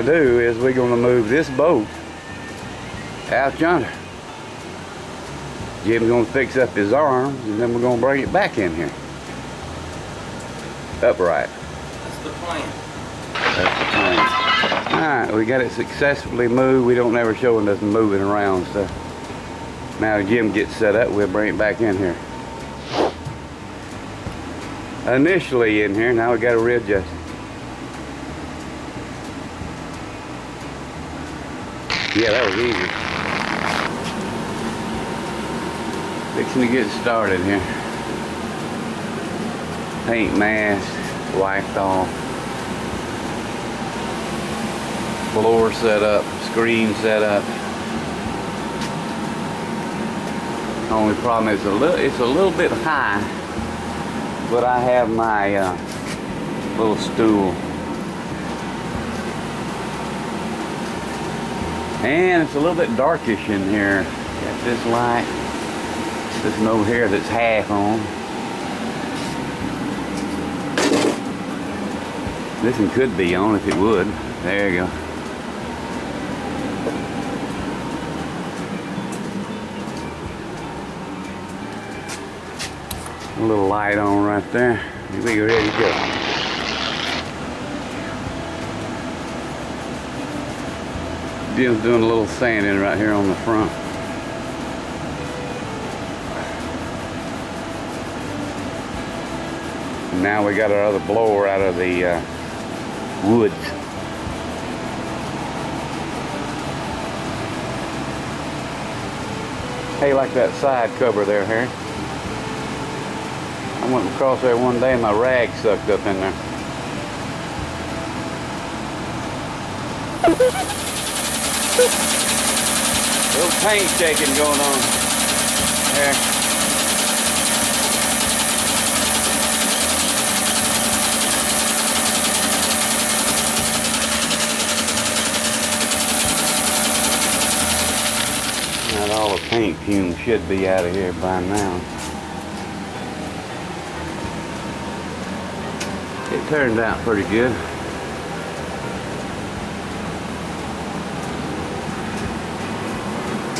gonna do is we're gonna move this boat out yonder. Jim's gonna fix up his arms and then we're gonna bring it back in here. Upright. That's the plan. That's the plan. Alright, we got it successfully moved. We don't ever show us moving around stuff. Now that Jim gets set up, we'll bring it back in here. Initially in here, now we got to readjust it. Yeah, that was easy. Fixing to get started here. Paint mask, wiped off. Floor set up, screen set up. Only problem is it's a little bit high, but I have my little stool. And it's a little bit darkish in here. Got this light, this one over here that's half on. This one could be on if it would. There you go. A little light on right there. We're ready to go. Jim's doing a little sanding right here on the front. And now we got our other blower out of the woods. Hey, like that side cover there, Harry. I went across there one day and my rag sucked up in there. Little paint shaking going on there. Not all the paint fumes should be out of here by now. It turned out pretty good.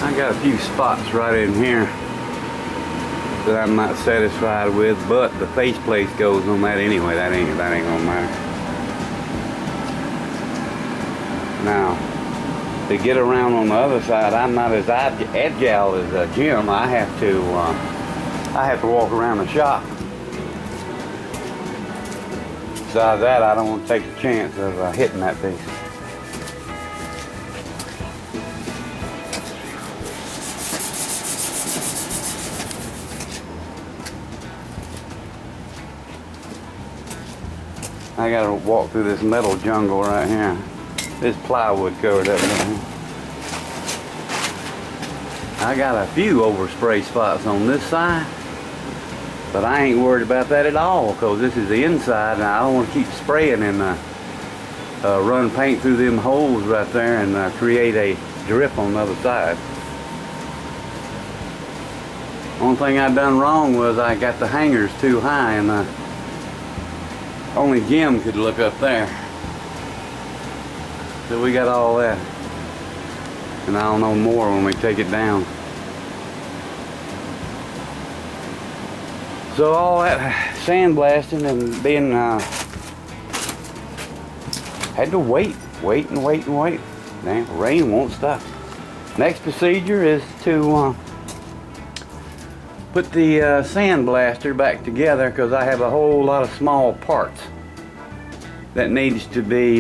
I got a few spots right in here that I'm not satisfied with, but the faceplate goes on that anyway. That ain't gonna matter. Now, to get around on the other side, I'm not as agile as Jim. I have to walk around the shop. Besides that, I don't want to take the chance of hitting that piece. I gotta walk through this metal jungle right here. This plywood covered up in here. I got a few overspray spots on this side. But I ain't worried about that at all because this is the inside and I don't want to keep spraying and run paint through them holes right there and create a drip on the other side. Only thing I done wrong was I got the hangers too high and only Jim could look up there. So we got all that. And I'll know more when we take it down. So all that sandblasting and being had to wait. Damn, rain won't stop. Next procedure is to put the sandblaster back together because I have a whole lot of small parts that needs to be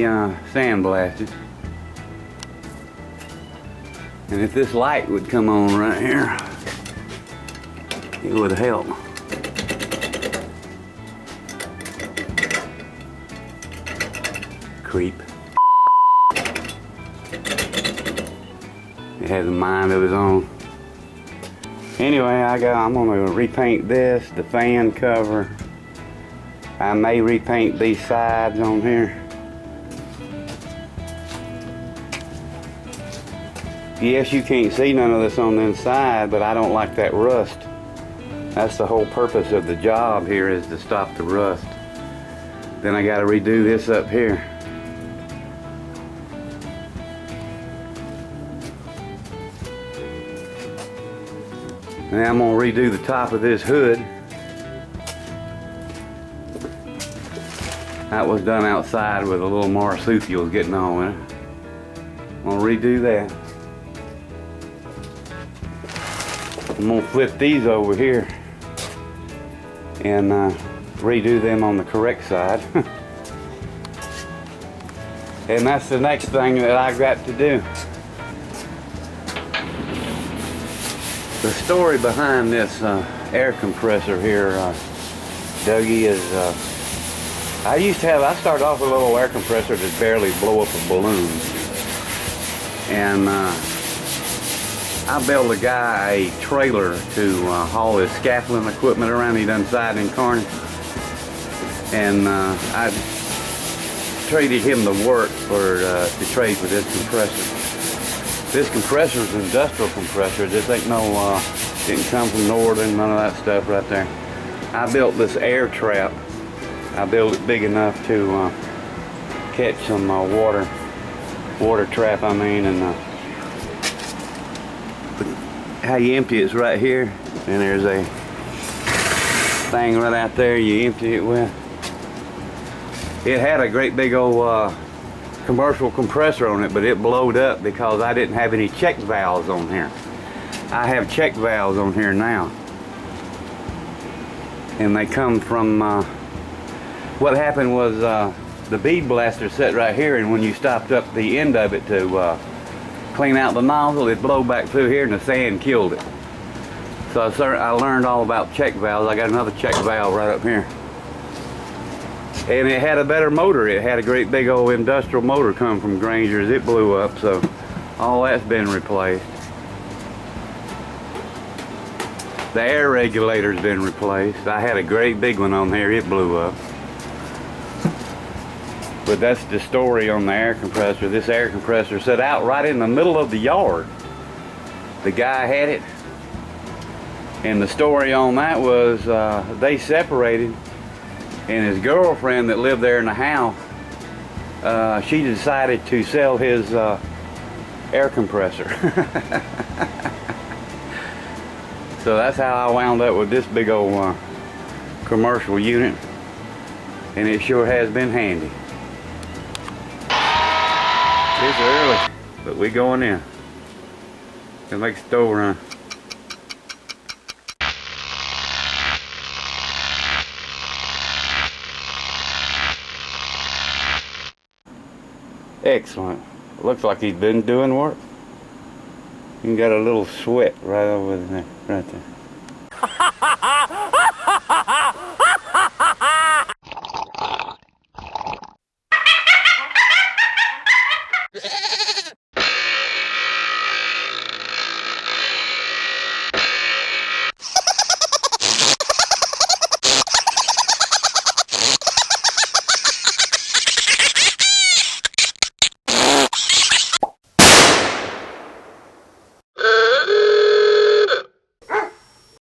sandblasted. And if this light would come on right here, it would help. Creep. It has a mind of its own. Anyway, I'm gonna repaint this, the fan cover. I may repaint these sides on here. Yes, you can't see none of this on the inside, but I don't like that rust. That's the whole purpose of the job here, is to stop the rust. Then I gotta redo this up here. Now I'm gonna redo the top of this hood. That was done outside with a little marsupials getting on it. I'm gonna redo that. I'm gonna flip these over here and redo them on the correct side. And that's the next thing that I got to do. The story behind this air compressor here, Dougie, is I started off with a little air compressor to barely blow up a balloon. And I built a guy a trailer to haul his scaffolding equipment around. He done siding and cornice. And I traded him the work for to trade for this compressor. This compressor is an industrial compressor. This ain't no, didn't come from Northern, none of that stuff right there. I built this air trap. I built it big enough to catch some water trap, I mean, and how you empty it's right here, and there's a thing right out there you empty it with. It had a great big old commercial compressor on it, but it blowed up because I didn't have any check valves on here. I have check valves on here now, and they come from what happened was the bead blaster set right here, and when you stopped up the end of it to clean out the nozzle, it blew back through here and the sand killed it. So I learned all about check valves. I got another check valve right up here. And it had a better motor. It had a great big old industrial motor come from Granger's. It blew up, so all that's been replaced. The air regulator's been replaced. I had a great big one on there. It blew up. But that's the story on the air compressor. This air compressor set out right in the middle of the yard. The guy had it. And the story on that was they separated. And his girlfriend that lived there in the house, she decided to sell his air compressor. So that's how I wound up with this big old commercial unit. And it sure has been handy. It's early, but we going in. Gonna make a stove run. Excellent. Looks like he's been doing work. You got a little sweat right over there, right there.